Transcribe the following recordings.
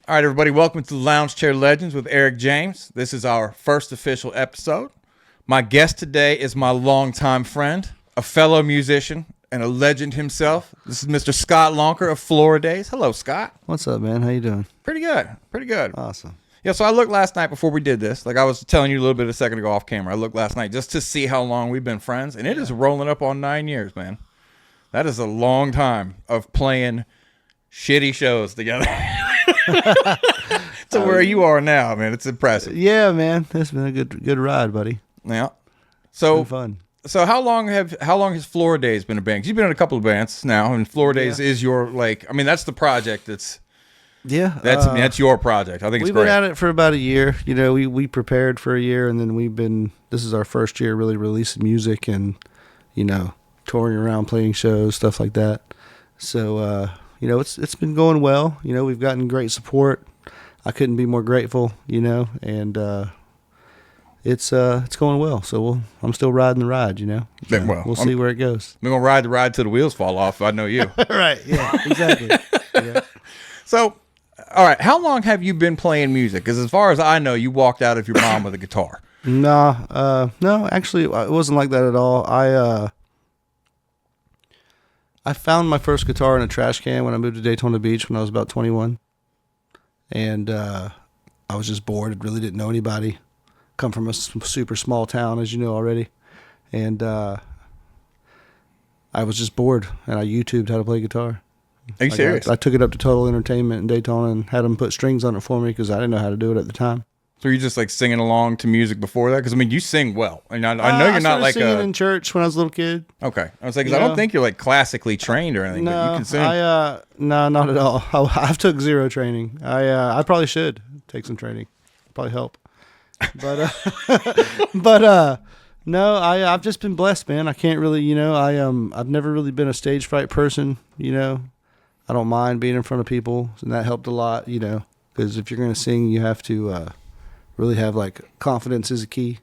All right, everybody, welcome to Lounge Chair Legends with Eric James. This is our first official episode. My guest today is my longtime friend, a fellow musician, and a legend himself. This is Mr. Scott Lonker of Floridaze. Hello, Scott. What's up, man? How you doing? Pretty good. Pretty good. Awesome. Yeah, so I looked last night before we did this. Like I was telling you a little bit a second ago off camera. I looked last night just to see how long we've been friends, and it is rolling up on 9 years, man. That is a long time of playing shitty shows together. To where you are now, man. It's impressive. Yeah, man. It's been a good ride, buddy. Yeah. So It's been fun. So how long has Floridaze been a band? 'Cause you've been in a couple of bands now, and Floridaze is your that's the project that's that's your project. I think it's we've great. been at it for about a year. You know, we prepared for a year, and then this is our first year really releasing music and, touring around, playing shows, stuff like that. So, it's been going well. We've gotten great support. I couldn't be more grateful, and it's going well. So I'm still riding the ride, We'll see where it goes. We're going to ride the ride till the wheels fall off. I know you. Right, yeah, exactly. Yeah. So, all right, how long have you been playing music? Because as far as I know, you walked out of your mom with a guitar. No, actually, it wasn't like that at all. I found my first guitar in a trash can when I moved to Daytona Beach when I was about 21. And I was just bored. I really didn't know anybody. Come from a super small town, as you know already. And I was just bored, and I YouTubed how to play guitar. Are you serious? I took it up to Total Entertainment in Daytona and had them put strings on it for me because I didn't know how to do it at the time. So you're just like singing along to music before that? Because you sing well, and I know you're not like singing in church when I was a little kid. Okay, I was like, because I don't think you're like classically trained or anything. No, but you can sing. No, not at all. I've took zero training. I probably should take some training. Probably help. But no, I've just been blessed, man. I can't really, I've never really been a stage fright person. I don't mind being in front of people, and that helped a lot. Because if you're gonna sing, you have to really have confidence is a key.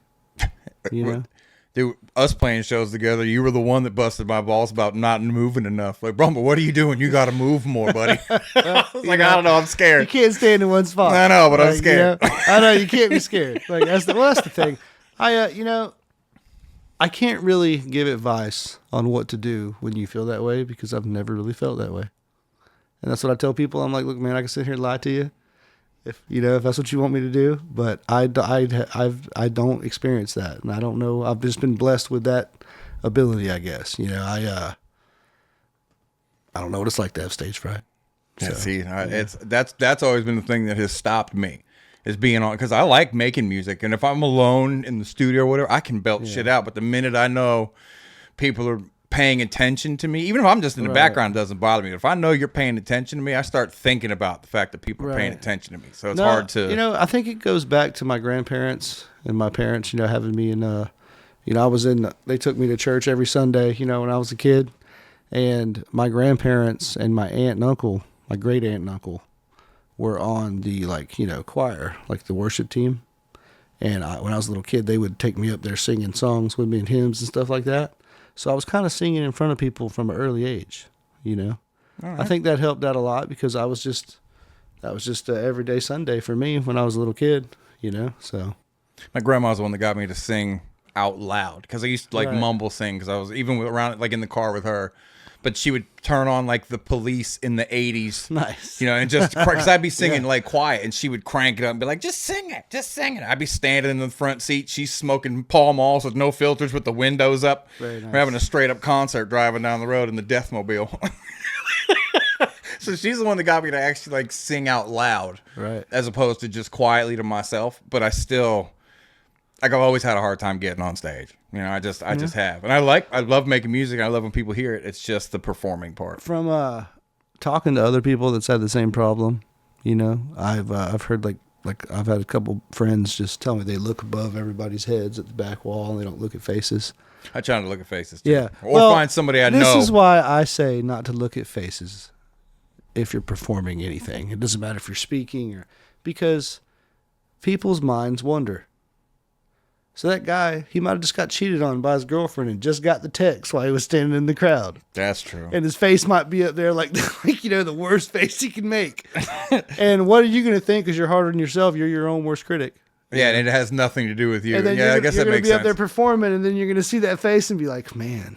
Dude, us playing shows together, you were the one that busted my balls about not moving enough. Like, Brumble, what are you doing? You got to move more, buddy. I was like, I don't know, I'm scared. You can't stand in one spot. I know, but I'm scared. I know, you can't be scared. That's the thing. I can't really give advice on what to do when you feel that way because I've never really felt that way. And that's what I tell people. I'm like, look, man, I can sit here and lie to you if that's what you want me to do, but I don't experience that, and I don't know. I've just been blessed with that ability, I guess. I don't know what it's like to have stage fright. Yeah, see, that's always been the thing that has stopped me, is being on, because I like making music, and if I'm alone in the studio or whatever, I can belt shit out. But the minute I know people are paying attention to me, even if I'm just in the background, it doesn't bother me. If I know you're paying attention to me, I start thinking about the fact that people are paying attention to me. So it's hard to... I think it goes back to my grandparents and my parents, having me in, they took me to church every Sunday, when I was a kid. And my grandparents and my aunt and uncle, my great aunt and uncle, were on the, choir, the worship team. And when I was a little kid, they would take me up there singing songs with me and hymns and stuff like that. So I was kind of singing in front of people from an early age, Right. I think that helped out a lot because that was just an everyday Sunday for me when I was a little kid, so. My grandma's the one that got me to sing out loud because I used to mumble sing because I was even around in the car with her. But she would turn on the Police in the 80s. Nice. And just, because I'd be singing quiet and she would crank it up and be like, just sing it. I'd be standing in the front seat. She's smoking Pall Malls with no filters with the windows up. Very nice. We're having a straight up concert driving down the road in the Deathmobile. So she's the one that got me to actually sing out loud. Right. As opposed to just quietly to myself. But I still, I've always had a hard time getting on stage. I just have. And I love making music. I love when people hear it. It's just the performing part. From talking to other people that's had the same problem, I've heard I've had a couple friends just tell me they look above everybody's heads at the back wall and they don't look at faces. I try to look at faces too. Yeah. Or find somebody I know. This is why I say not to look at faces if you're performing anything. It doesn't matter if you're speaking because people's minds wander. So that guy, he might have just got cheated on by his girlfriend and just got the text while he was standing in the crowd. That's true. And his face might be up there like the worst face he can make. And what are you going to think? Because you're harder on yourself. You're your own worst critic. Yeah, and it has nothing to do with you. And then I guess that makes sense. You're going to be up there performing, and then you're going to see that face and be like, man,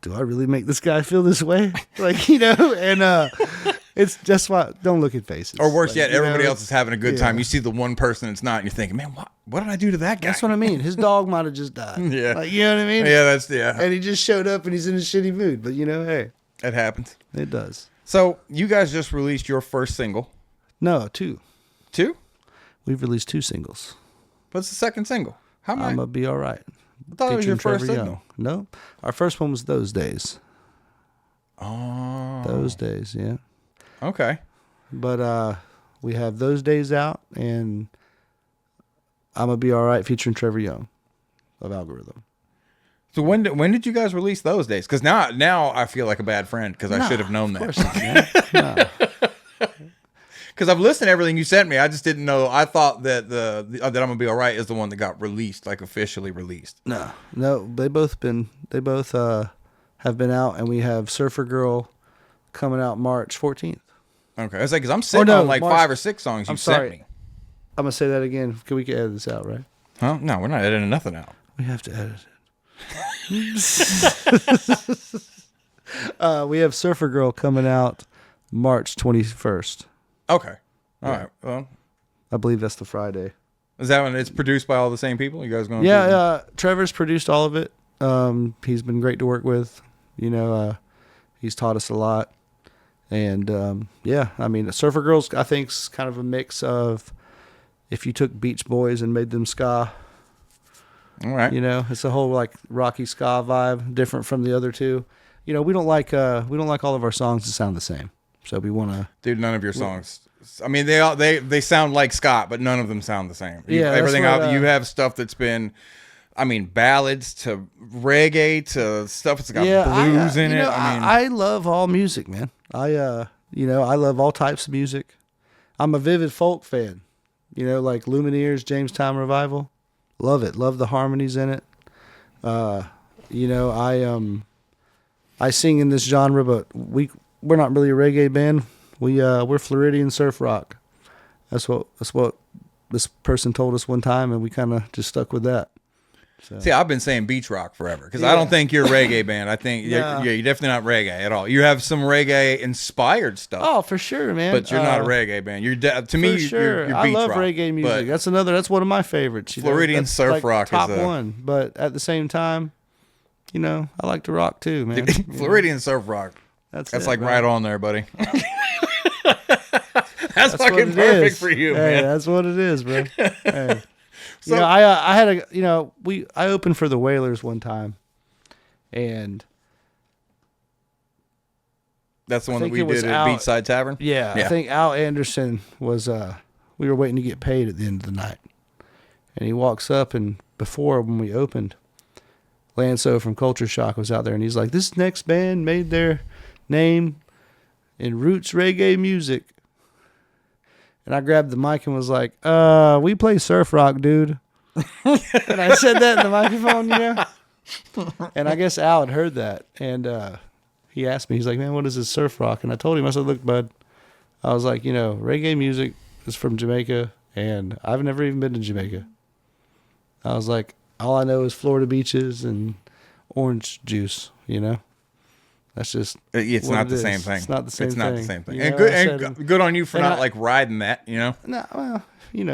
do I really make this guy feel this way? And it's just why, don't look at faces. Or worse yet, everybody else is having a good time. You see the one person that's not, and you're thinking, man, what did I do to that guy? That's what I mean. His dog might have just died. Yeah. You know what I mean? Yeah. And he just showed up, and he's in a shitty mood. But, hey. It happens. It does. So, you guys just released your first single. No, 2. 2? We've released 2 singles. What's the second single? I'm going to be all right. I thought it was your first single. No. Our first one was Those Days. Oh. Those Days, yeah. Okay. But we have Those Days out, and I'm going to be all right featuring Trevor Young of Algorithm. So when did you guys release Those Days? Because now I feel like a bad friend because I should have known that. Of course not, man. No. Because I've listened to everything you sent me. I just didn't know. I thought that that I'm Gonna Be All Right is the one that got released, like officially released. No. They both have been out, and we have Surfer Girl coming out March 14th. Okay, it's like because I'm sitting on like March, 5 or 6 songs you sent me. I'm gonna say that again. We can edit this out, right? Huh? No, we're not editing nothing out. We have to edit it. We have Surfer Girl coming out March 21st. Okay. All right. Well, I believe that's the Friday. Is that when it's produced by all the same people? You guys going? Yeah. Trevor's produced all of it. He's been great to work with. He's taught us a lot. And I mean, Surfer Girls, I think, is kind of a mix of if you took Beach Boys and made them ska. All right. It's a whole like rocky ska vibe, different from the other two. We don't like all of our songs to sound the same. So we want to. Dude, none of your songs. I mean, they sound like Scott, but none of them sound the same. Yeah, everything out. You have stuff that's been. I mean, ballads to reggae to stuff that's got blues in it. I love all music, man. I love all types of music. I'm a Vivid Folk fan. Like Lumineers, Jamestown Revival. Love it. Love the harmonies in it. I sing in this genre, but we're not really a reggae band. We're Floridian surf rock. That's what this person told us one time, and we kind of just stuck with that. So. See, I've been saying beach rock forever because I don't think you're a reggae band. I think you're definitely not reggae at all. You have some reggae inspired stuff. Oh, for sure, man. But you're not a reggae band. You're to me, you're beach I love rock, reggae music. That's one of my favorites. Floridian surf like rock top is one. But at the same time, I like to rock too, man. Floridian surf rock. That's like right on there, buddy. That's fucking perfect for you, man. That's what it is, bro. Hey. So, I opened for the Wailers one time, and that's the one that we did at Beachside Tavern. Yeah, I think Al Anderson was. We were waiting to get paid at the end of the night, and he walks up, and when we opened, Lanso from Culture Shock was out there, and he's like, "This next band made their name in roots reggae music." And I grabbed the mic and was like, we play surf rock, dude. And I said that in the microphone, And I guess Al had heard that. And he asked me, he's like, man, what is this surf rock? And I told him, I said, look, bud, I was like, reggae music is from Jamaica, and I've never even been to Jamaica. I was like, all I know is Florida beaches and orange juice, That's just it's not the same thing. It's not the same thing. It's not the same thing. And good on you for not like riding that, No, well,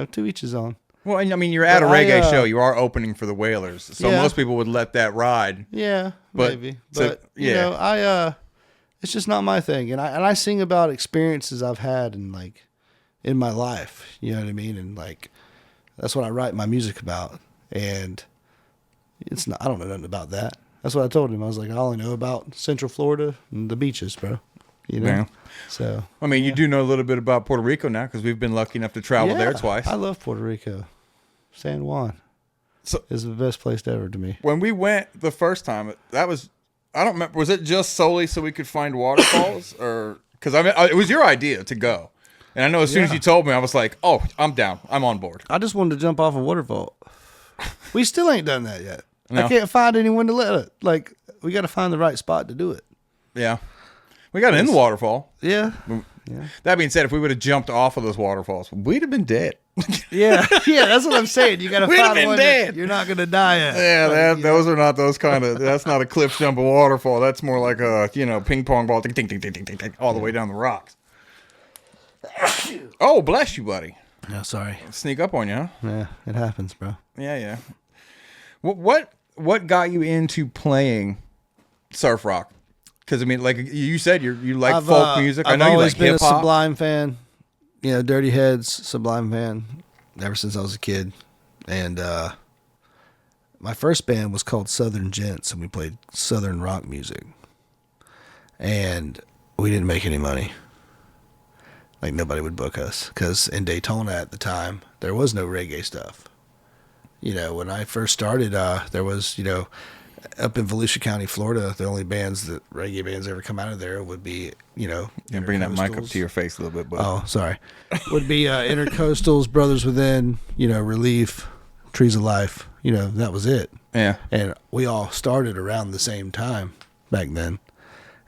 to each his own. Well, I mean, you're at a reggae show. You are opening for the Wailers, so most people would let that ride. Yeah, maybe. But it's just not my thing. And I sing about experiences I've had in my life. You know what I mean? And that's what I write my music about. And it's not. I don't know nothing about that. That's what I told him. I was like, I only know about Central Florida and the beaches, bro. Yeah. So. I mean, you do know a little bit about Puerto Rico now because we've been lucky enough to travel there twice. I love Puerto Rico. San Juan is the best place ever to me. When we went the first time, I don't remember. Was it just solely so we could find waterfalls, or because it was your idea to go, and I know as soon as you told me, I was like, oh, I'm down. I'm on board. I just wanted to jump off a waterfall. We still ain't done that yet. No. I can't find anyone to let it. Like, we got to find the right spot to do it. Yeah. We got it in the waterfall. Yeah. That being said, if we would have jumped off of those waterfalls, we'd have been dead. Yeah, that's what I'm saying. You got to We'd have find been one dead. that you're not going to die at. Yeah, those are not those kind of. That's not a cliff jump or waterfall. That's more like a ping pong ball, ding, ding, ding, ding, ding, ding, all the way down the rocks. Oh, bless you, buddy. No, sorry. Sneak up on you, huh? Yeah, it happens, bro. Yeah. What got you into playing surf rock? Because I mean, like you said, you like folk music. I know you like hip hop. I've always been a Sublime fan. Dirty Heads, Sublime fan, ever since I was a kid. And my first band was called Southern Gents, and we played Southern rock music. And we didn't make any money. Like, nobody would book us. Because in Daytona at the time, there was no reggae stuff. When I first started, there was, up in Volusia County, Florida, the only reggae bands ever come out of there would be, And bring that mic up to your face a little bit, bud. Oh, sorry. Would be Intercoastals, Brothers Within, Relief, Trees of Life. That was it. Yeah. And we all started around the same time back then.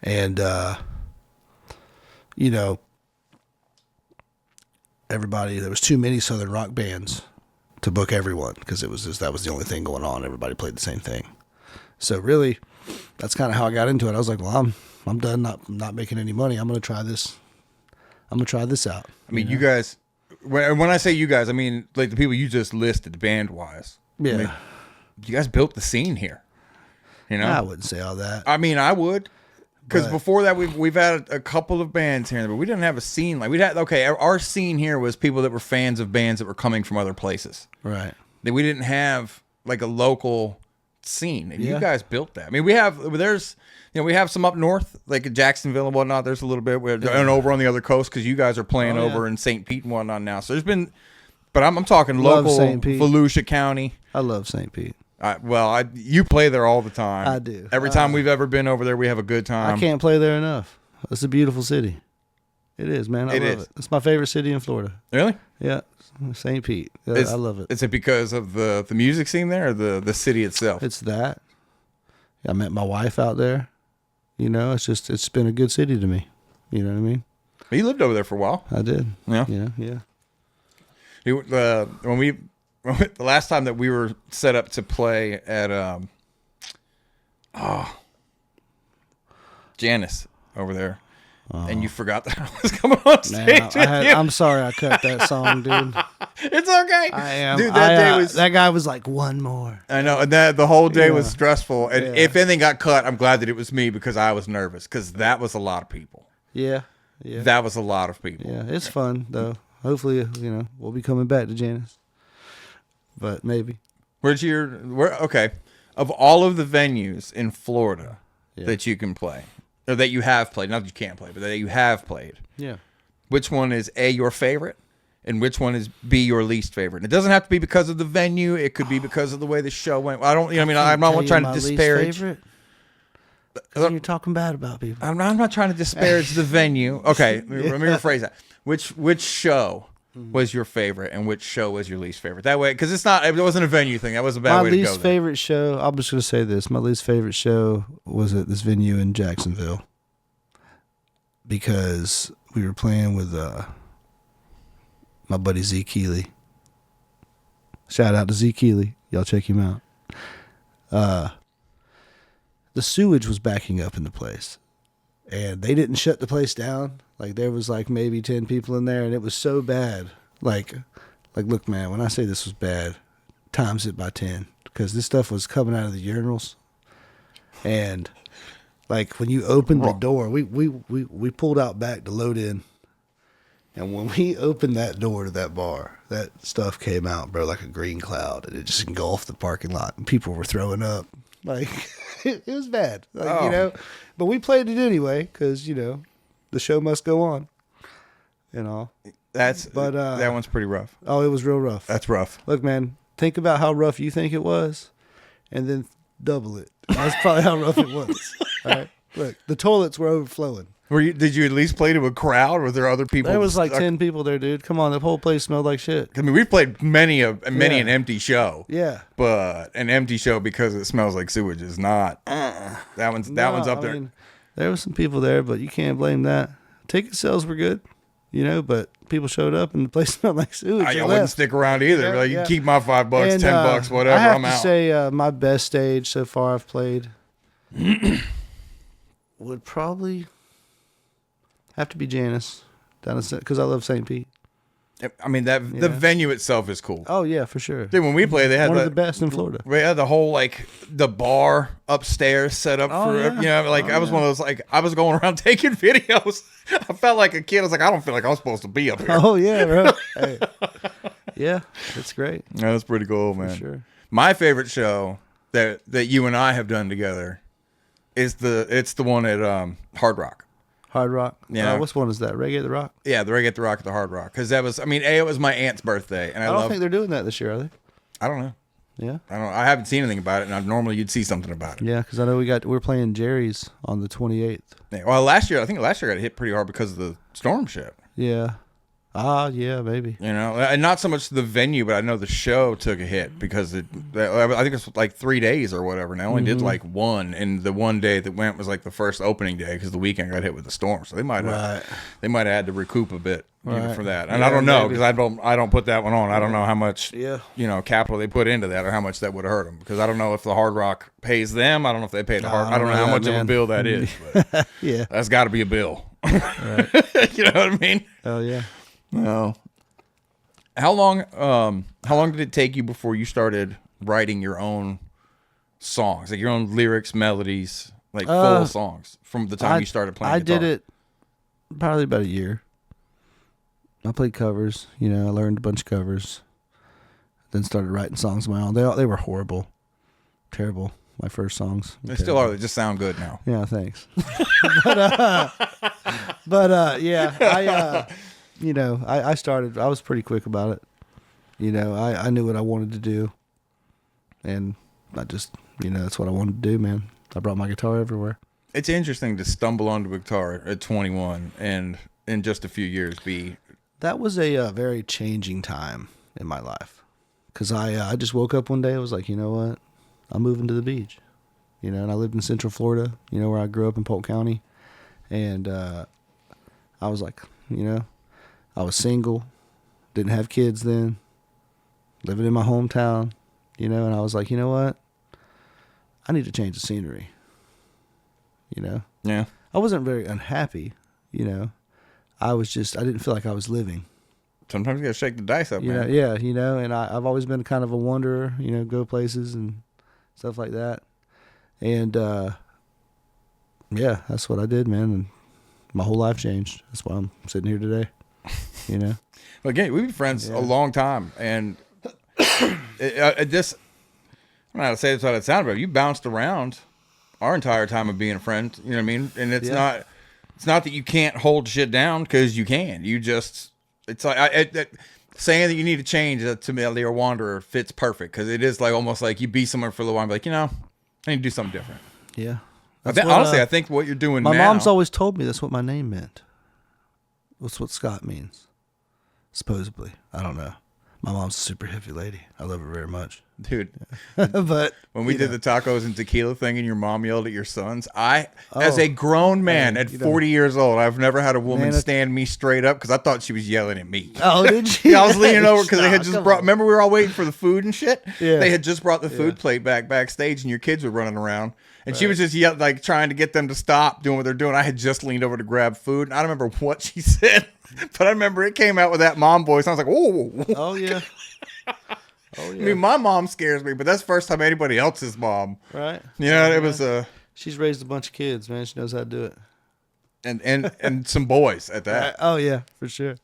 And, everybody, there was too many Southern rock bands to book everyone because that was the only thing going on. Everybody played the same thing. So really, that's kind of how I got into it. I was like, well, I'm done not making any money. I'm going to try this. I'm going to try this out. I mean, you guys, when I say you guys, I mean, like the people you just listed band-wise. Yeah. I mean, you guys built the scene here. I wouldn't say all that. I mean, I would. Because before that, we've had a couple of bands here, but we didn't have a scene. Like, our scene here was people that were fans of bands that were coming from other places. Right. That we didn't have, like, a local scene. And Yeah. you guys built that. I mean, we have some up north, like in Jacksonville and whatnot. There's a little bit. And over on the other coast, because you guys are playing over in St. Pete and whatnot now. So there's been, but I'm talking local, Volusia County. I love St. Pete. You play there all the time. I do. Every time we've ever been over there, we have a good time. I can't play there enough. It's a beautiful city. It is, man. I love it. It's my favorite city in Florida. Really? Yeah. St. Pete. I love it. Is it because of the music scene there or the city itself? It's that. I met my wife out there. It's been a good city to me. You know what I mean? You lived over there for a while. I did. Yeah. Yeah. The last time that we were set up to play at Janice over there, and you forgot that I was coming on stage. I'm sorry I cut that song, dude. It's okay. I am. Dude, that guy was like, one more. I know, and the whole day was stressful. And if anything got cut, I'm glad that it was me because I was nervous because that was a lot of people. Yeah. That was a lot of people. Yeah, it's fun though. Hopefully, we'll be coming back to Janice. But maybe. Okay. Of all of the venues in Florida that you can play, or that you have played, not that you can't play, but that you have played. Yeah. Which one is A, your favorite, and which one is B, your least favorite? And it doesn't have to be because of the venue. It could be because of the way the show went. I'm not trying to disparage. Least favorite? You're talking bad about people. I'm not trying to disparage the venue. Okay, let me rephrase that. Which show was your favorite and which show was your least favorite? That way, because it wasn't a venue thing. That was a bad way to go. My least favorite show, I'm just going to say this. My least favorite show was at this venue in Jacksonville because we were playing with my buddy Z Keeley. Shout out to Z Keeley. Y'all check him out. The sewage was backing up in the place. And they didn't shut the place down. Like, there was like maybe 10 people in there, and it was so bad. Like, look, man, when I say this was bad, times it by 10. Because this stuff was coming out of the urinals. And, like, when you opened the door, we pulled out back to load in. And when we opened that door to that bar, that stuff came out, bro, like a green cloud. And it just engulfed the parking lot. And people were throwing up. Like, it was bad. Like, But we played it anyway because, the show must go on. That one's pretty rough. Oh, it was real rough. That's rough. Look, man, think about how rough you think it was and then double it. That's probably how rough it was. All right. Look, the toilets were overflowing. Did you at least play to a crowd? Or were there other people? There was like 10 people there, dude. Come on, the whole place smelled like shit. I mean, we've played many an empty show. Yeah. But an empty show because it smells like sewage is not. That one's up there. Mean, there was some people there, but you can't blame that. Ticket sales were good, but people showed up and the place smelled like sewage. I wouldn't stick around either. Yeah, Like, you keep my $5, $10, whatever. I have I'm to out. say, my best stage so far I've played would probably have to be Janice, because I love St. Pete. I mean, the venue itself is cool. Oh yeah, for sure. Dude, when we played, they had one of the best in Florida. We had the whole the bar upstairs set up for I was one of those I was going around taking videos. I felt like a kid. I was like, I don't feel like I'm supposed to be up here. Oh yeah, bro. Hey. Yeah, it's great. Yeah, that's pretty cool, man. For sure. My favorite show that you and I have done together is the one at Hard Rock. Hard Rock. Yeah. What one is that? Reggae at the Rock? Yeah, the Reggae at the Rock at the Hard Rock. Because that was, it was my aunt's birthday, and I don't think they're doing that this year, are they? I don't know. Yeah. I haven't seen anything about it, and normally you'd see something about it. Yeah, because I know we're playing Jerry's on the 28th. Yeah, well, last year got hit pretty hard because of the storm shit. Yeah. Yeah, maybe. And not so much the venue, but I know the show took a hit because I think it's like 3 days or whatever, and I only did like one, and the one day that went was like the first opening day because the weekend got hit with the storm, so they might have had to recoup a bit for that. And I don't know because I don't put that one on. I don't know how much capital they put into that or how much that would have hurt them, because I don't know if the Hard Rock pays them. I don't know if they pay the Hard. I don't know how much of a bill that is. But yeah, that's got to be a bill. Right. You know what I mean? Oh yeah. No. How long did it take you before you started writing your own songs, like your own lyrics, melodies, like full songs from the time you started playing guitar? I did it probably about a year. I played covers, I learned a bunch of covers. Then started writing songs of my own. They were horrible. Terrible. My first sons. They still are. They just sound good now. Yeah, thanks. but yeah, I started. I was pretty quick about it. I knew what I wanted to do, and I just, that's what I wanted to do, man. I brought my guitar everywhere. It's interesting to stumble onto a guitar at 21 and in just a few years be. That was a very changing time in my life, because I just woke up one day. I was like, you know what, I'm moving to the beach, and I lived in Central Florida, where I grew up in Polk County, and I was like, I was single, didn't have kids then, living in my hometown, and I was like, you know what? I need to change the scenery, Yeah. I wasn't very unhappy, I didn't feel like I was living. Sometimes you gotta shake the dice up, man. Yeah, and I've always been kind of a wanderer, go places and stuff like that. And, yeah, that's what I did, man, and my whole life changed. That's why I'm sitting here today. Well, again, we've been friends a long time, and I don't know how to say this without it sounding, but you bounced around our entire time of being a friend. You know what I mean? And it's not that you can't hold shit down, because you can. You just, it's like saying that you need to change to me, a wanderer fits perfect, because it is like almost like you be somewhere for a little while and be like, I need to do something different. Yeah. Honestly, I think what you're doing my now. mom's always told me that's what my name meant. That's what Scott means. Supposedly. I don't know. My mom's a super hippie lady. I love her very much. Dude. But when we did the tacos and tequila thing and your mom yelled at your sons, as a grown man at 40 years old, I've never had a woman stand me straight up, because I thought she was yelling at me. Oh, did she? Yeah, I was leaning over because they had just brought, remember we were all waiting for the food and shit? Yeah. They had just brought the food plate backstage, and your kids were running around. And she was just trying to get them to stop doing what they're doing. I had just leaned over to grab food, and I don't remember what she said, but I remember it came out with that mom voice. I was like, "Oh, oh yeah, oh yeah." I mean, my mom scares me, but that's the first time anybody else's mom. Right. It was She's raised a bunch of kids, man. She knows how to do it. And some boys at that. Oh yeah, for sure.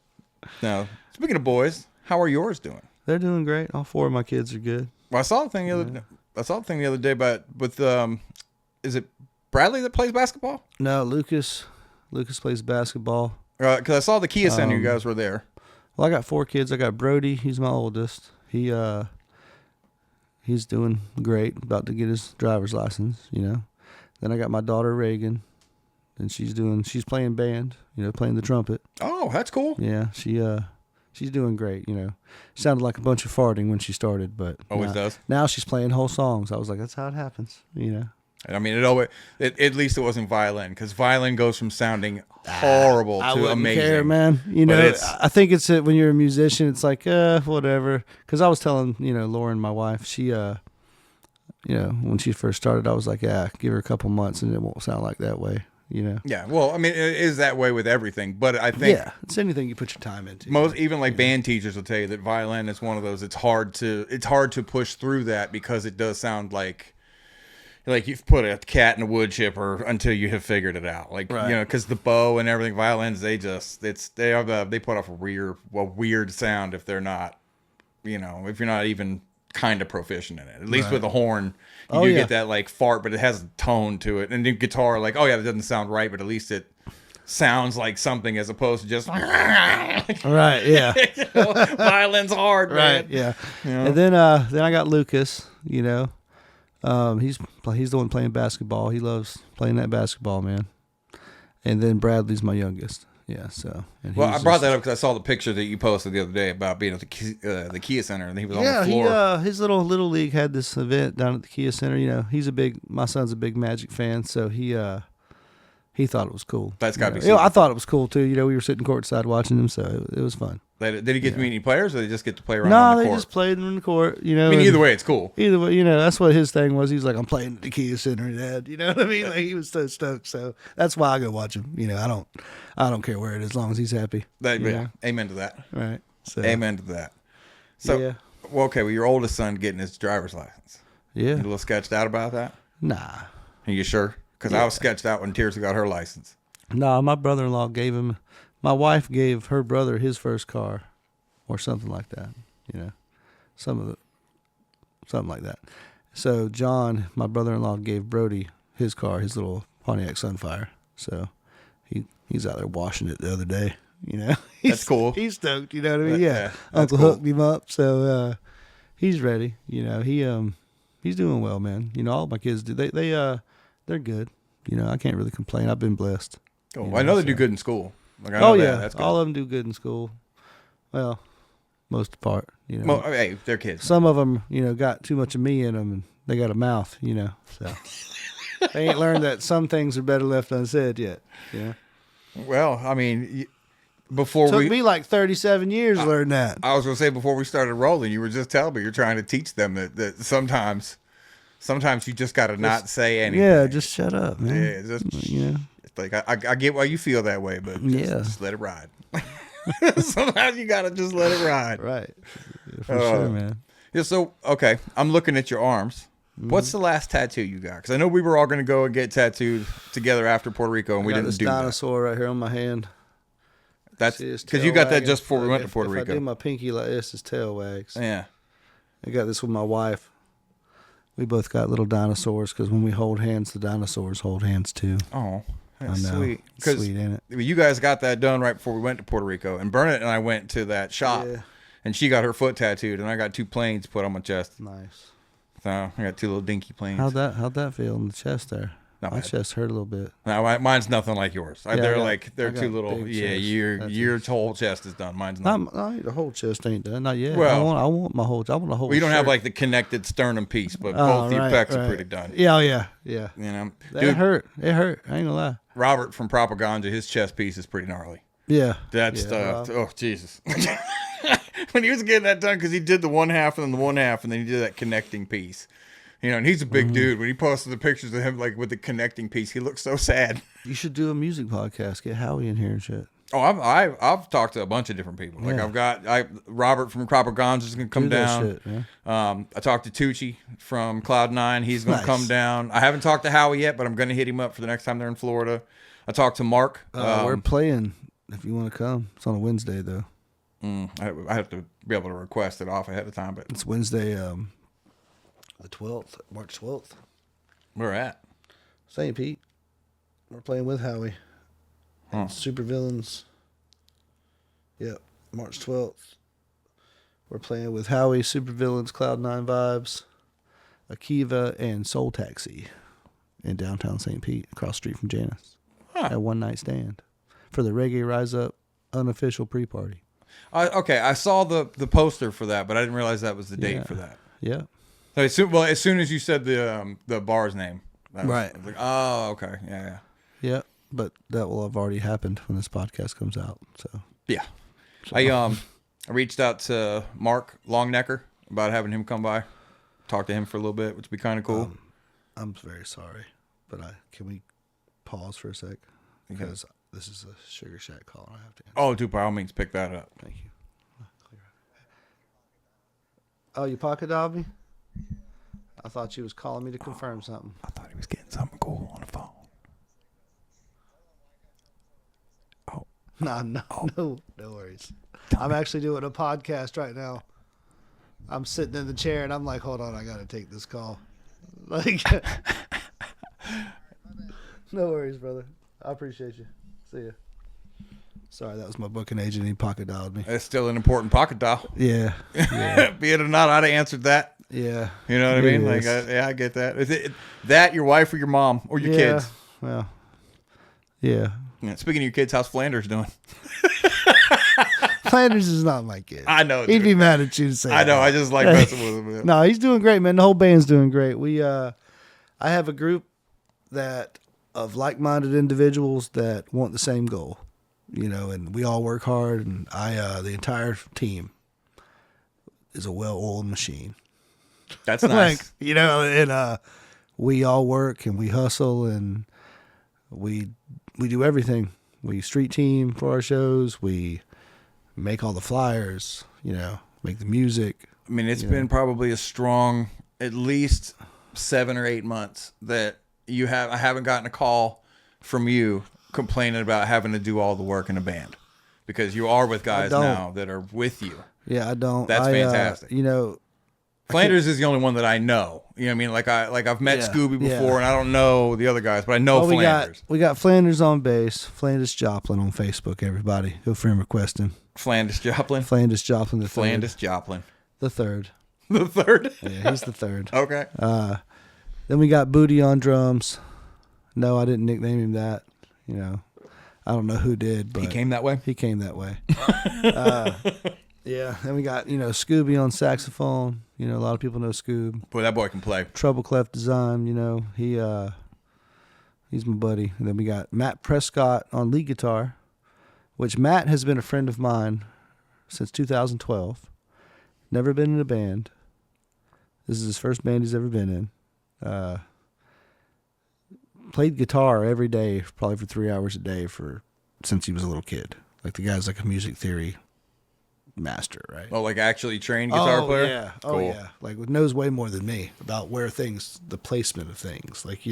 Now, speaking of boys, how are yours doing? They're doing great. All 4 of my kids are good. Well, I saw the thing the other day about with is it Bradley that plays basketball? No, Lucas plays basketball. Because I saw the Kia Center, you guys were there. Well, I got 4 kids. I got Brody. He's my oldest. He's doing great. About to get his driver's license. Then I got my daughter Reagan. and she's playing band, playing the trumpet. Oh, that's cool. Yeah, she's doing great. She sounded like a bunch of farting when she started, but Always does. Now she's playing whole songs. I was like, that's how it happens. I mean, at least it wasn't violin, because violin goes from sounding horrible to amazing. Care, man. I think it's when you're a musician, it's like whatever. Because I was telling Lauren, my wife, she when she first started, I was like, yeah, give her a couple months and it won't sound like that way. Yeah, well, I mean, it is that way with everything, but I think it's anything you put your time into. Most even like band teachers will tell you that violin is one of those. It's hard to push through that, because it does sound like you've put a cat in a wood chipper until you have figured it out. Because the bow and everything, violins, they put off a weird sound if they're not, if you're not even kind of proficient in it. At least with a horn, you get that like fart, but it has a tone to it. And the guitar, like, that doesn't sound right, but at least it sounds like something as opposed to just right. Yeah, violin's hard, man. Right. Yeah. And then I got Lucas. He's the one playing basketball. He loves playing that basketball, man. And then Bradley's my youngest. Yeah, so. I brought that up because I saw the picture that you posted the other day about being at the Kia Center, and he was on the floor. Yeah, his little league had this event down at the Kia Center. My son's a big Magic fan, so he thought it was cool. That's got to be. I thought it was cool too. We were sitting courtside watching him, so it was fun. Did he get to meet any players, or did they just get to play around on the court? No, they just played in the court, I mean, either way, it's cool. Either way, that's what his thing was. He was like, I'm playing at the Kia Center, Dad. You know what I mean? Like, he was so stoked. So that's why I go watch him. I don't care where it is, as long as he's happy. Amen to that. Right. So, amen to that. So, your oldest son getting his driver's license. Yeah. You a little sketched out about that? Nah. Are you sure? Because I was sketched out when Tirza got her license. Nah, my brother-in-law my wife gave her brother his first car. Or something like that, something like that. So John, my brother-in-law, gave Brody his car, his little Pontiac Sunfire. So he's out there washing it the other day. That's cool. He's stoked. You know what I mean? Yeah. Uncle hooked him up, so he's ready. He's doing well, man. All my kids do. They're good. I can't really complain. I've been blessed. Cool. I know they do good in school. That's good. All of them do good in school. Well. Most part, Well, hey, they're kids. Some of them, got too much of me in them, and they got a mouth, So they ain't learned that some things are better left unsaid yet. Well, I mean, took me like 37 years to learn that. I was gonna say, before we started rolling, you were just telling me you're trying to teach them that sometimes you just got to not say anything. Yeah, just shut up, man. Yeah, it's like I get why you feel that way, but just let it ride. Sometimes you gotta just let it ride. Right. For sure, man. Yeah, so, okay, I'm looking at your arms. Mm-hmm. What's the last tattoo you got? Because I know we were all going to go and get tattooed together after Puerto Rico, and we didn't do that. This dinosaur right here on my hand. That's because you got that just before we went to Puerto Rico. If I do my pinky like this, his tail wags. Yeah. I got this with my wife. We both got little dinosaurs, because when we hold hands, the dinosaurs hold hands too. Oh. That's sweet. Sweet, ain't it? You guys got that done right before we went to Puerto Rico. And Bernadette and I went to that shop. Yeah. And she got her foot tattooed. And I got 2 planes put on my chest. Nice. So I got 2 little dinky planes. How'd that feel in the chest there? My chest hurt a little bit. No, mine's nothing like yours. They're 2 little. Yeah, your whole chest is done. Mine's not. The whole chest ain't done. Not yet. Well, I want my whole. I want a whole. We don't have like the connected sternum piece, but both the pecs are pretty done. Yeah. Dude, it hurt. It hurt. I ain't gonna lie. Robert from Propaganda, his chest piece is pretty gnarly. Yeah. That stuff. Oh, Jesus. When he was getting that done, because he did the one half and then the one half, and then he did that connecting piece. And he's a big dude. When he posted the pictures of him, like with the connecting piece, he looks so sad. You should do a music podcast. Get Howie in here and shit. Oh, I've talked to a bunch of different people. Like I've got Robert from Propaganda is gonna come down. Shit, yeah. I talked to Tucci from Cloud9. He's gonna come down. I haven't talked to Howie yet, but I'm gonna hit him up for the next time they're in Florida. I talked to Mark. We're playing. If you want to come, it's on a Wednesday though. I have to be able to request it off ahead of time, but it's Wednesday, the 12th, March 12th. Where at? St. Pete. We're playing with Howie. Super Villains. Yep, March 12th. We're playing with Howie, Super Villains, Cloud9 Vibes, Akiva, and Soul Taxi in downtown St. Pete, across the street from Janice. at One Night Stand for the Reggae Rise Up unofficial pre-party. Okay, I saw the poster for that, but I didn't realize that was the date for that. Yeah. So as soon as you said the bar's name, I was like, oh, okay, yeah. Yeah, but that will have already happened when this podcast comes out. So yeah, I reached out to Mark Longnecker about having him come by, talk to him for a little bit, which would be kind of cool. I'm very sorry, but can we pause for a sec because this is a Sugar Shack call. And I have to answer. Oh, dude, by all means, pick that up. Thank you. Oh, you pocket dialed me? I thought you was calling me to confirm something. I thought he was getting something cool on the phone. No worries. I'm actually doing a podcast right now. I'm sitting in the chair and I'm like, hold on, I got to take this call. Like, no worries, brother. I appreciate you. See ya. Sorry, that was my booking agent. He pocket dialed me. It's still an important pocket dial. Yeah. Be it or not, I'd have answered that. Yeah. You know what I mean? Like, I get that. Is it that your wife or your mom or your kids? Well, yeah. Speaking of your kids, how's Flanders doing? Flanders is not my kid. I know. He'd be mad at you to say I know. that. I just like messing with him. Man. No, he's doing great, man. The whole band's doing great. I have a group of like-minded individuals that want the same goal, and we all work hard. And the entire team is a well-oiled machine. That's nice. And we all work and we hustle and we do everything. We street team for our shows. We make all the flyers, make the music. I mean, it's been probably a strong, at least 7 or 8 months that I haven't gotten a call from you complaining about having to do all the work in a band, because you are with guys now that are with you. Yeah, I don't. That's fantastic. Flanders is the only one that I know. You know what I mean? Like I've met Scooby before, and I don't know the other guys, but I know Flanders. We got Flanders on bass. Flanders Joplin on Facebook. Everybody, go friend request him. Flanders Joplin. Flanders Joplin the third. Flanders Joplin. The third. The third. Yeah, he's the third. Okay. Then we got Booty on drums. No, I didn't nickname him that. I don't know who did, but he came that way. He came that way. Yeah. Then we got Scooby on saxophone. A lot of people know Scoob. Boy, that boy can play. Treble clef design. He's my buddy. And then we got Matt Prescott on lead guitar, which Matt has been a friend of mine since 2012. Never been in a band. This is his first band he's ever been in. Played guitar every day, probably for 3 hours a day since he was a little kid. Like, the guy's like a music theory master, right? Oh, like actually trained guitar player? Yeah. Cool. Oh, yeah. Like, knows way more than me about the placement of things. Like,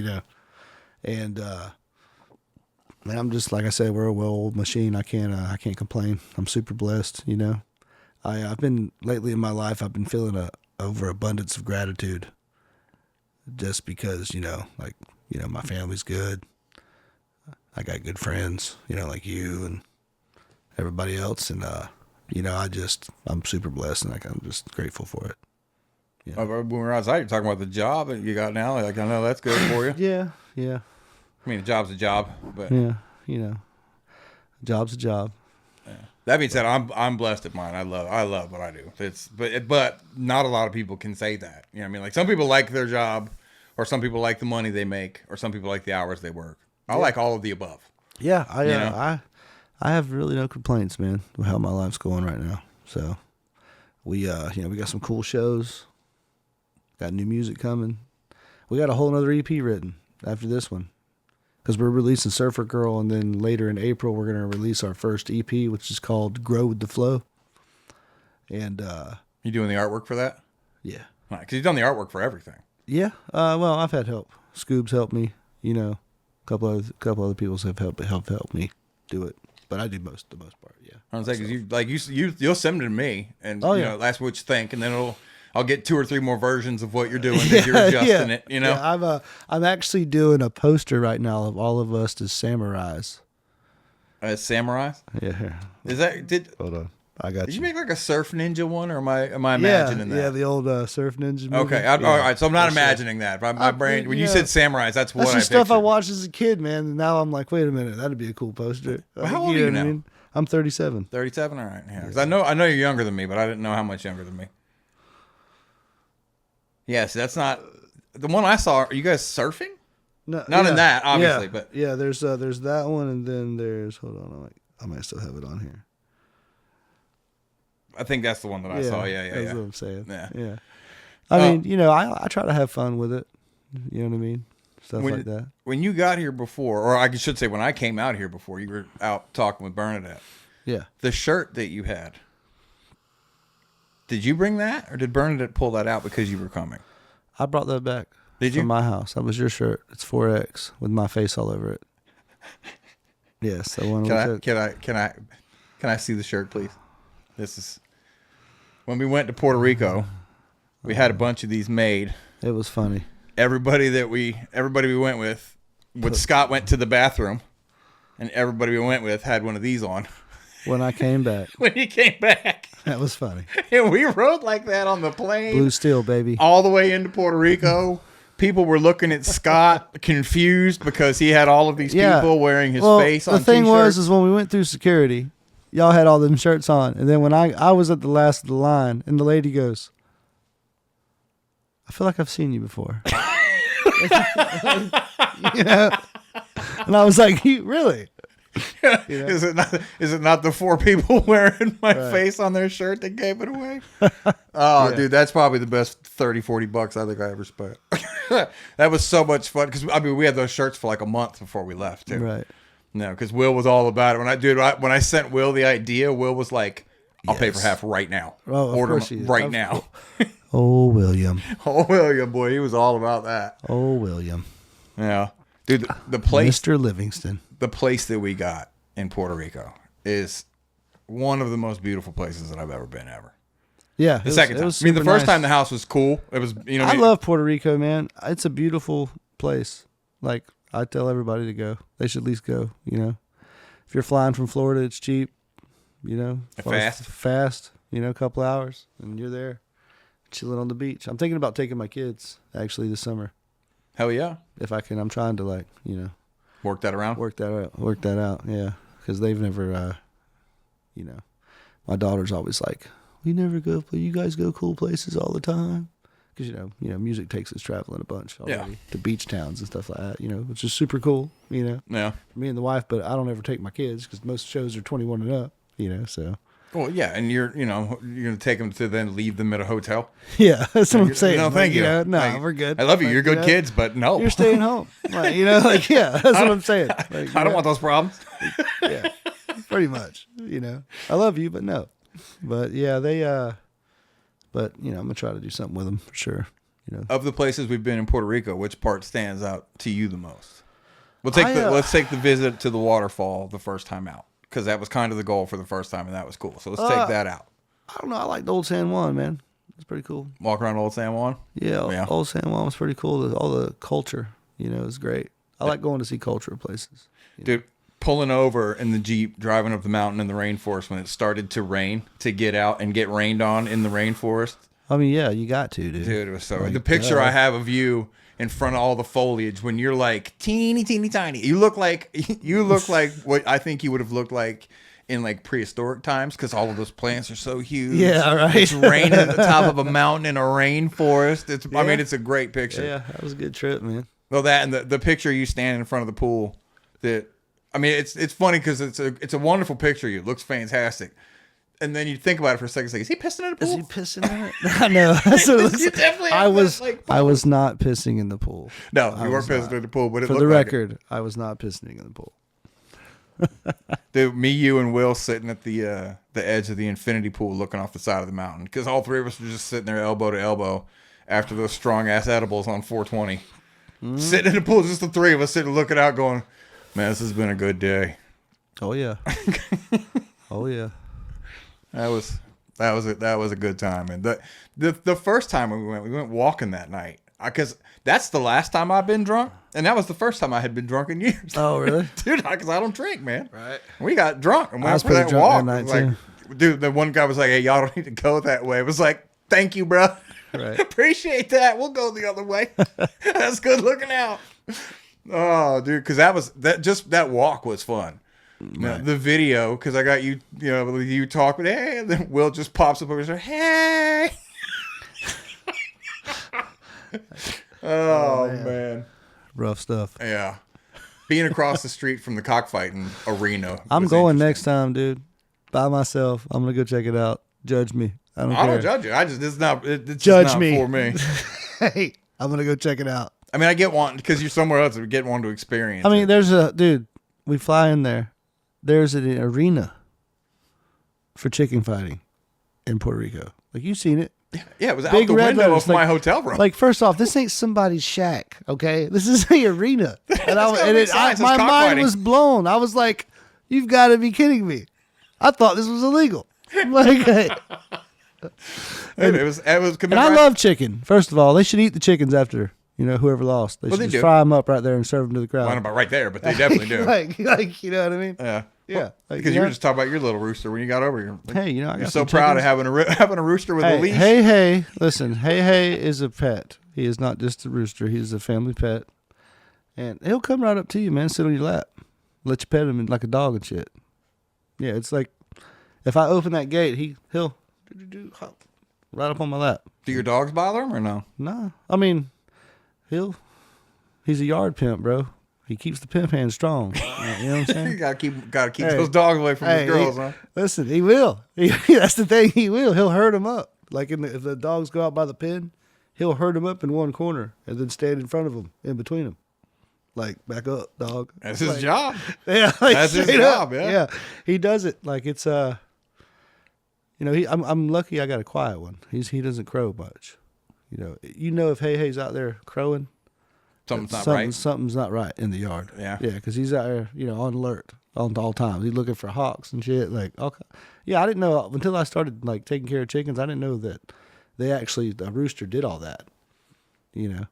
and man, I'm just, like I said, we're a well-oiled machine. I can't complain. I'm super blessed, I've been, lately in my life, I've been feeling a overabundance of gratitude just because, my family's good. I got good friends, like you and everybody else. And, I'm super blessed, and I'm just grateful for it. Yeah. When we were outside, you're talking about the job that you got now. Like, I know that's good for you. Yeah. I mean, a job's a job, but yeah, job's a job. Yeah. That being said, I'm blessed at mine. I love what I do. But not a lot of people can say that. You know what I mean? Like, some people like their job, or some people like the money they make, or some people like the hours they work. I like all of the above. Yeah, I have really no complaints, man, with how my life's going right now. So we got some cool shows. Got new music coming. We got a whole nother EP written after this one, because we're releasing Surfer Girl, and then later in April we're gonna release our first EP, which is called Grow with the Flow. And you doing the artwork for that? Yeah, because you've done the artwork for everything. Yeah. Well, I've had help. Scoob's helped me. A couple other people have helped me do it. But I do the most part. Yeah. I was because you'll send it to me, and that's what you think, and then I'll get 2 or 3 more versions of what you're doing as you're adjusting it. Yeah, I'm actually doing a poster right now of all of us as samurais. As samurais? Yeah. Is that Hold on. I got Did you. you make like a Surf Ninja one, or am I imagining that? Yeah, the old Surf Ninja movie. Okay, all right. So I'm not imagining that. My brain, when you said samurais, that's what I just stuff I pictured. watched as a kid, man. And now I'm like, wait a minute, that'd be a cool poster. Well, how old are you know what now? I'm 37. 37. All right. Yeah. 'Cause I know you're younger than me, but I didn't know how much younger than me. Yes, that's not the one I saw. Are you guys surfing? No, Not in that, obviously, but there's that one, and then there's I might still have it on here. I think that's the one that I saw. Yeah. That's what I'm saying. Yeah. I mean, I try to have fun with it. You know what I mean? Stuff like that. When you got here before, or I should say when I came out here before, you were out talking with Bernadette. Yeah. The shirt that you had, did you bring that, or did Bernadette pull that out because you were coming? I brought that back. Did you? From my house. That was your shirt. It's 4X with my face all over it. Yes, the one we took. Can I see the shirt, please? This is when we went to Puerto Rico. We had a bunch of these made. It was funny. Everybody we went with, when Scott went to the bathroom, and everybody we went with had one of these on. When I came back. When he came back. That was funny. And we rode like that on the plane. Blue steel, baby. All the way into Puerto Rico. People were looking at Scott confused because he had all of these people wearing his face on the thing t-shirts. was when we went through security, y'all had all them shirts on. And then when I was at the last of the line, and the lady goes, I feel like I've seen you before. You know? And I was like, really? You know? Is it not the 4 people wearing my face on their shirt that gave it away? Oh, dude, that's probably the best $30-$40 I think I ever spent. That was so much fun because we had those shirts for like a month before we left too. Right. No, because Will was all about it. When I sent Will the idea, Will was like, "I'll pay for half right now. Oh, Order right now." Oh, William. Oh, William, boy, he was all about that. Oh, William. Yeah, dude, the place, Mr. Livingston. the place that we got in Puerto Rico is one of the most beautiful places that I've ever been ever. Yeah, The second time. I mean, the first time the house was cool. It was, I love Puerto Rico, man. It's a beautiful place. Like, I tell everybody to go. They should at least go, you know. If you're flying from Florida, it's cheap, you know. Fast, you know, a couple hours, and you're there, chilling on the beach. I'm thinking about taking my kids, actually, this summer. Hell yeah. If I can. I'm trying to, like, you know. Work that around? Work that out, yeah. Because they've never, you know. My daughter's always like, we never go, but you guys go cool places all the time. Because, you know, music takes us traveling a bunch already to beach towns and stuff like that, you know, which is super cool, you know. Yeah. For me and the wife, but I don't ever take my kids because most shows are 21 and up, you know, so. Well, yeah, and you're going to take them to then leave them at a hotel? Yeah, that's what I'm saying. No, thank you. No, Like, we're good. I love you. Like, You're good kids, but no. You're staying home. Like, you know, like, yeah, that's what I'm saying. Like, I don't want those problems. Yeah, pretty much, you know. I love you, but no. But, yeah, but, you know, I'm going to try to do something with them for sure. You know. Of the places we've been in Puerto Rico, which part stands out to you the most? Let's take the visit to the waterfall the first time out, because that was kind of the goal for the first time, and that was cool. So let's take that out. I don't know. I like the Old San Juan, man. It's pretty cool. Walk around Old San Juan? Yeah, Old San Juan was pretty cool. All the culture, you know, is great. I like going to see cultural places. Dude, pulling over in the Jeep, driving up the mountain in the rainforest when it started to rain, to get out and get rained on in the rainforest. I mean, yeah, you got to, dude. Dude, it was so... Like, the picture I have of you in front of all the foliage when you're like teeny, teeny, tiny. You look like what I think you would have looked like in like prehistoric times, because all of those plants are so huge. Yeah, right. It's raining at the top of a mountain in a rainforest. I mean, it's a great picture. Yeah, that was a good trip, man. Well, that and the picture of you standing in front of the pool. I mean, it's funny because it's a wonderful picture of you. It looks fantastic. And then you think about it for a second. It's like, is he pissing in the pool? Is he pissing in it? I know. That's what it looks like. I was not pissing in the pool. No, you weren't pissing in the pool. But for the record, I was not pissing in the pool. Dude, me, you, and Will sitting at the edge of the infinity pool, looking off the side of the mountain, because all three of us were just sitting there elbow to elbow after those strong ass edibles on 420, sitting in the pool, just the three of us sitting looking out, going, "Man, this has been a good day." Oh yeah. Oh yeah. That was a good time. And the first time we went walking that night, because that's the last time I've been drunk, and that was the first time I had been drunk in years. Oh really, dude? Because I don't drink, man. Right. We got drunk and I went was for that pretty drunk walk. that night Like, too. dude, the one guy was like, "Hey, y'all don't need to go that way." It was like, "Thank you, bro. Right. Appreciate that. We'll go the other way. That's good looking out." Oh, dude, because that walk was fun. Right. The video, because I got you talking, hey, and then Will just pops up over there, hey. Oh man, rough stuff. Yeah, being across the street from the cockfighting arena. I'm going next time, dude. By myself. I'm gonna go check it out. Judge me. I don't judge you. It's not for me. Hey, I'm gonna go check it out. I mean, I get one because you're somewhere else. We get one to experience. I mean, there's we fly in there. There's an arena for chicken fighting in Puerto Rico. Like, you've seen it. Yeah, it was out the window of my hotel room. Like, first off, this ain't somebody's shack, okay? This is the arena. And my mind was blown. I was like, you've got to be kidding me. I thought this was illegal. Like, hey. It was. And I love chicken. First of all, they should eat the chickens after, whoever lost. They should just fry them up right there and serve them to the crowd. Not about right there, but they definitely do. like, you know what I mean? Yeah. Yeah, because you were just talking about your little rooster when you got over here. Hey, I got you're so proud of having a rooster with a leash. Hey, listen, Hey is a pet. He is not just a rooster. He's a family pet, and he'll come right up to you, man, sit on your lap, let you pet him like a dog and shit. Yeah, it's like if I open that gate, he'll hop right up on my lap. Do your dogs bother him or no? No, I mean, he's a yard pimp, bro. He keeps the pimp hand strong. You know what I'm saying? You gotta keep those dogs away from those girls, huh? Listen, he will. That's the thing. He will. He'll herd them up. Like if the dogs go out by the pen, he'll herd them up in one corner and then stand in front of them, in between them. Like, back up, dog. That's his job. Yeah, that's his job. Yeah, he does it. Like, it's I'm lucky. I got a quiet one. He doesn't crow much. If Hay's out there crowing. Something's not right in the yard. Yeah. Yeah, because he's out there, on alert on all times. He's looking for hawks and shit. Like, okay. Yeah, I didn't know until I started like taking care of chickens. I didn't know that a rooster did all that. Yeah.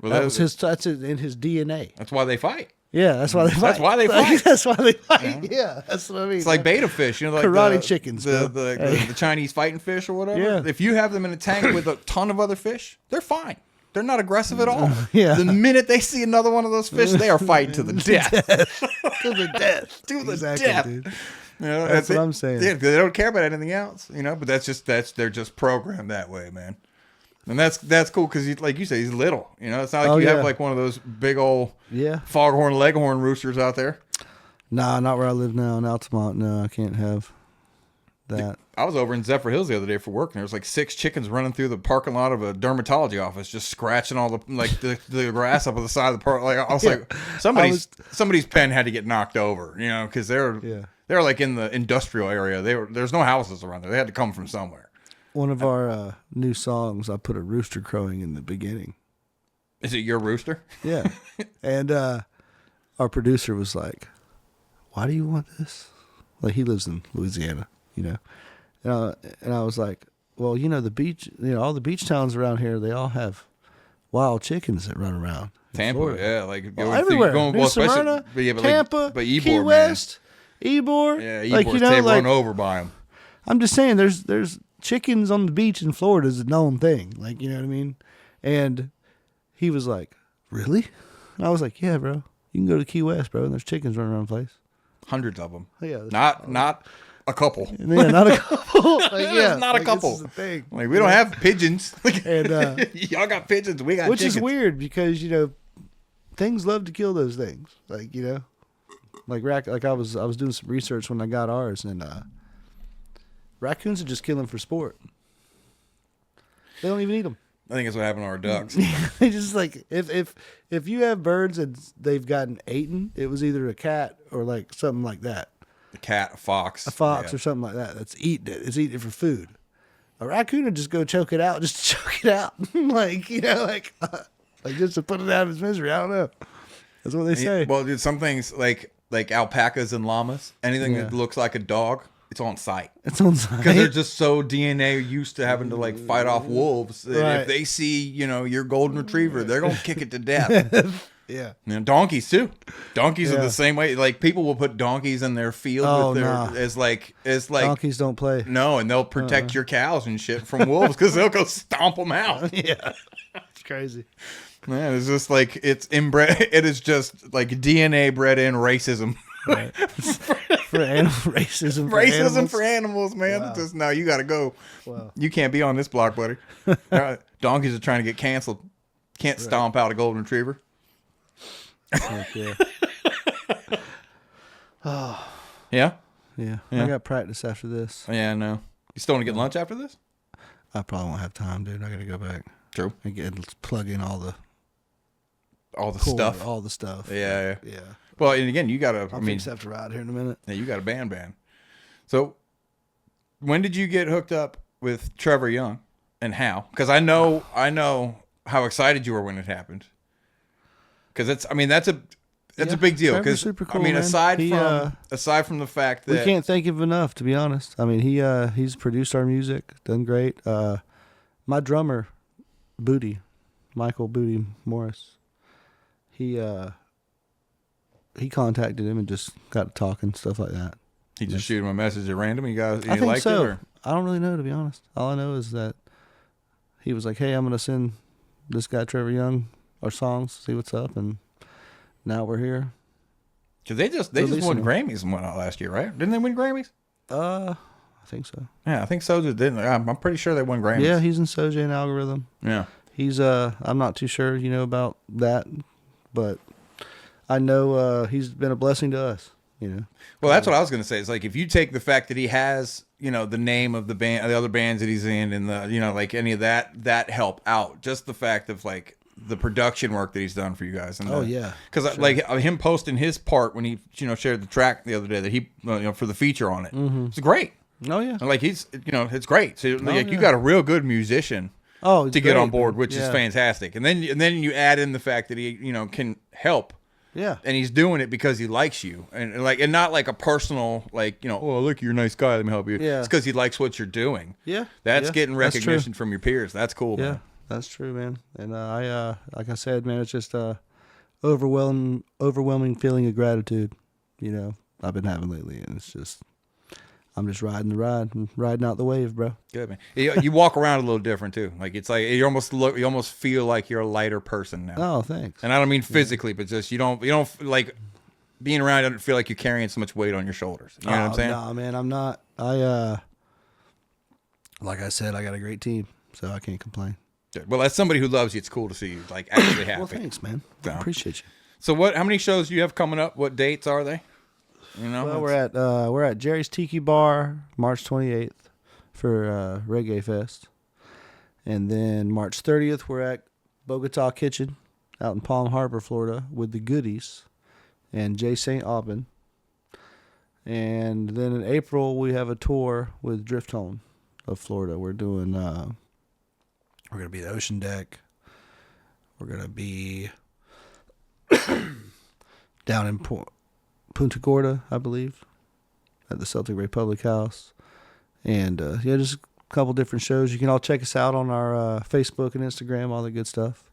Well, that's in his DNA. That's why they fight. Yeah, that's why they fight. That's why they fight. That's why they fight. Yeah, that's what I mean. It's like beta fish, like karate chickens, the Chinese fighting fish or whatever. Yeah. If you have them in a tank with a ton of other fish, they're fine. They're not aggressive at all. Yeah. The minute they see another one of those fish, they are fighting to the death. To the death. To the death. Dude. That's what I'm saying. Yeah, they don't care about anything else, but they're just programmed that way, man. And that's cool because, like you say, he's little. It's not like you have like one of those big old foghorn leghorn roosters out there. Nah, not where I live now in Altamont. No, I can't have that. I was over in Zephyr Hills the other day for work, and there was like 6 chickens running through the parking lot of a dermatology office, just scratching all the grass up on the side of the park. Like, I was like, somebody's pen had to get knocked over, because they're like in the industrial area. There's no houses around there. They had to come from somewhere. One of our new songs, I put a rooster crowing in the beginning. Is it your rooster? Yeah. And our producer was like, "Why do you want this?" Like, he lives in Louisiana, And I was like, "Well, the beach, all the beach towns around here, they all have wild chickens that run around." Tampa, Florida. yeah, like everywhere. New Smyrna, Tampa, but Ybor, Key West, Ybor. Yeah, Ybor, run over by them. I'm just saying, there's chickens on the beach in Florida is a known thing. Like, you know what I mean? And he was like, "Really?" And I was like, "Yeah, bro. You can go to Key West, bro, and there's chickens running around the place. Hundreds of them. Yeah. Not a couple. Yeah, not a couple. Not a couple. This is the thing. Like, we don't have pigeons. And y'all got pigeons. We got which chickens. Is weird because, things love to kill those things. Like, like I was doing some research when I got ours, and raccoons are just killing for sport. They don't even eat them. I think that's what happened to our ducks. They just like if you have birds and they've gotten eaten, it was either a cat or like something like that. A cat, a fox, or something like that. That's eating it. It's eating it for food. A raccoon would just go choke it out, just to choke it out, like just to put it out of its misery. I don't know. That's what they say. Well, dude, some things like alpacas and llamas, anything that looks like a dog. It's on site. It's on site. Because they're just so DNA used to having to like fight off wolves. Right. If they see, your golden retriever, they're going to kick it to death. Yeah. You know, donkeys too. Donkeys are the same way. Like people will put donkeys in their field with their as like donkeys don't play. No, and they'll protect your cows and shit from wolves because they'll go stomp them out. Yeah, it's crazy. Man, it's just like it's inbred. It is just like DNA bred in racism. Right. for racism. Racism for animals, man. Wow. It's just no, you got to go. Wow. You can't be on this block, buddy. Donkeys are trying to get canceled. Can't stomp out a golden retriever. Yeah. Oh. Yeah? Yeah. I got practice after this. Yeah, no. You still want to get lunch after this? I probably won't have time, dude. I got to go back. True. And plug in all the stuff. All the stuff. Yeah. Yeah. Well, and again, you got to, I mean, have to ride here in a minute. Yeah, you got a band. So, when did you get hooked up with Trevor Young and how? Because I know how excited you were when it happened. Because that's a big deal. Because super cool, I mean, man. aside from the fact that we can't thank him enough, to be honest. I mean, he's produced our music, done great. My drummer, Michael Booty Morris, he contacted him and just got to talking, stuff like that. He just shoot him a message at random. You guys, I think liked so. it? Or? I don't really know, to be honest. All I know is that he was like, "Hey, I'm gonna send this guy Trevor Young our songs, see what's up," and now we're here. Cause they just won Grammys and whatnot last year, right? Didn't they win Grammys? I think so. Yeah, I think Soja didn't. I'm pretty sure they won Grammys. Yeah, he's in Soja and Algorithm. Yeah, he's I'm not too sure, about that, but I know he's been a blessing to us. Well, that's what I was going to say. It's like if you take the fact that he has, the name of the band, the other bands that he's in, and the, like any of that help out. Just the fact of like the production work that he's done for you guys. And because sure. like him posting his part when he, shared the track the other day that he, for the feature on it, it's great. Oh yeah, and like he's, it's great. So like you got a real good musician. To get on board, which is fantastic. And then you add in the fact that he, can help. Yeah, and he's doing it because he likes you, and not like a personal oh look, you're a nice guy, let me help you. Yeah, it's because he likes what you're doing. Yeah, that's getting recognition from your peers. That's cool. Yeah, man. That's true, man. And I like I said, man, it's just overwhelming feeling of gratitude. I've been having lately, and it's just I'm just riding the ride and riding out the wave, bro. Good, man. You walk around a little different too. Like it's like you almost feel like you're a lighter person now. Oh, thanks. And I don't mean physically, but just you don't like being around. Doesn't feel like you're carrying so much weight on your shoulders. You know what I'm saying? No, man, I'm not. Like I said, I got a great team, so I can't complain. Good. Well, as somebody who loves you, it's cool to see you like actually happy. Well, thanks, man. I appreciate you. So how many shows do you have coming up? What dates are they? Well, we're at Jerry's Tiki Bar March 28th for Reggae Fest, and then March 30th we're at Bogota Kitchen out in Palm Harbor, Florida, with the Goodies and Jay St. Aubin, and then in April we have a tour with Drift Home of Florida. We're doing we're gonna be at Ocean Deck. We're gonna be down in Punta Gorda, I believe, at the Celtic Republic House. And, just a couple different shows. You can all check us out on our Facebook and Instagram, all the good stuff.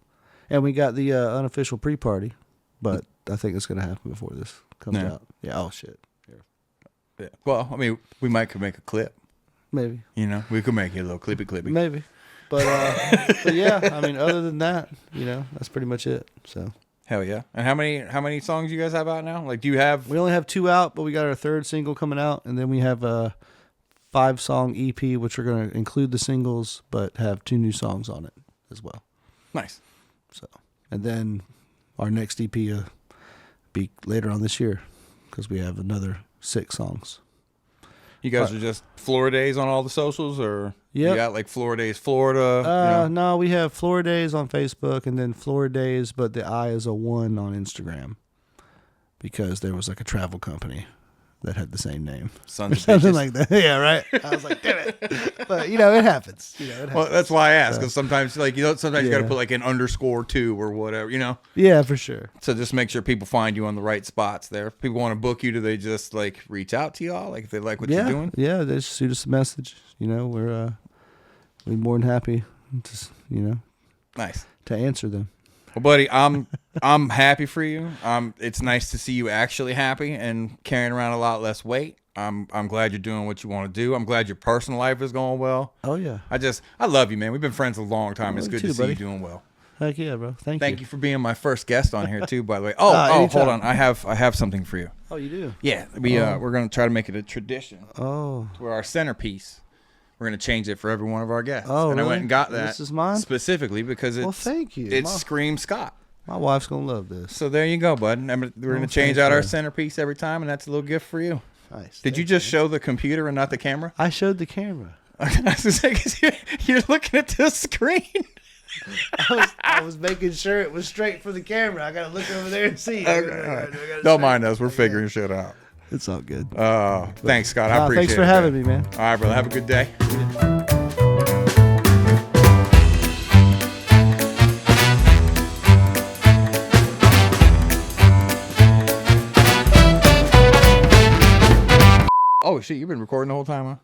And we got the unofficial pre-party, but I think it's going to happen before this comes out. Yeah, oh, shit. Yeah. Well, I mean, we could make a clip. Maybe. We could make it a little clippy. Maybe. But yeah, I mean, other than that, that's pretty much it, so... Hell yeah! And how many songs you guys have out now? Like, do you have? We only have 2 out, but we got our 3rd single coming out, and then we have a 5-song EP, which we're going to include the singles, but have 2 new songs on it as well. Nice. So, and then our next EP will be later on this year because we have another 6 songs. You guys are just Floridaze on all the socials, or you got like Floridaze Florida? No, we have Floridaze on Facebook, and then Floridaze, but the I is a 1 on Instagram because there was like a travel company that had the same name. Sons or something like that. Yeah, right. I was like, damn it. But it happens. Well, that's why I ask, because sometimes sometimes you got to put like an _2 or whatever. Yeah, for sure. So just make sure people find you on the right spots there. If people want to book you, do they just like reach out to y'all? Like if they like what you're doing? Yeah, they just shoot us a message. We're more than happy to nice to answer them. Well, buddy, I'm happy for you. It's nice to see you actually happy and carrying around a lot less weight. I'm glad you're doing what you want to do. I'm glad your personal life is going well. Oh yeah. I love you, man. We've been friends a long time. It's good to see buddy. you doing well. Heck yeah, bro. Thank you for being my first guest on here too, by the way. Oh, hold on. I have something for you. Oh, you do? Yeah, we're gonna try to make it a tradition. Oh. To where our centerpiece, we're gonna change it for every one of our guests. Oh, and really? I went and got that. This is mine? Specifically because it's thank you. It screams Scott. My wife's gonna love this. So there you go, bud. We're gonna change out our centerpiece every time, and that's a little gift for you. Nice. Did you just show the computer and not the camera? I showed the camera. I was gonna say, 'cause you're looking at the screen. I was making sure it was straight for the camera. I gotta look over there and see. Okay, don't mind us. We're figuring shit out. It's all good. Thanks, Scott. I appreciate it. Thanks for having me, man. All right, brother. Have a good day. Oh, shit. You've been recording the whole time,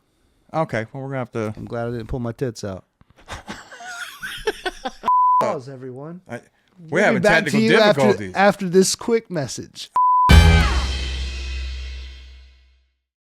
huh? Okay. Well, we're going to have to... I'm glad I didn't pull my tits out. Pause, everyone. We're having technical difficulties. After this quick message.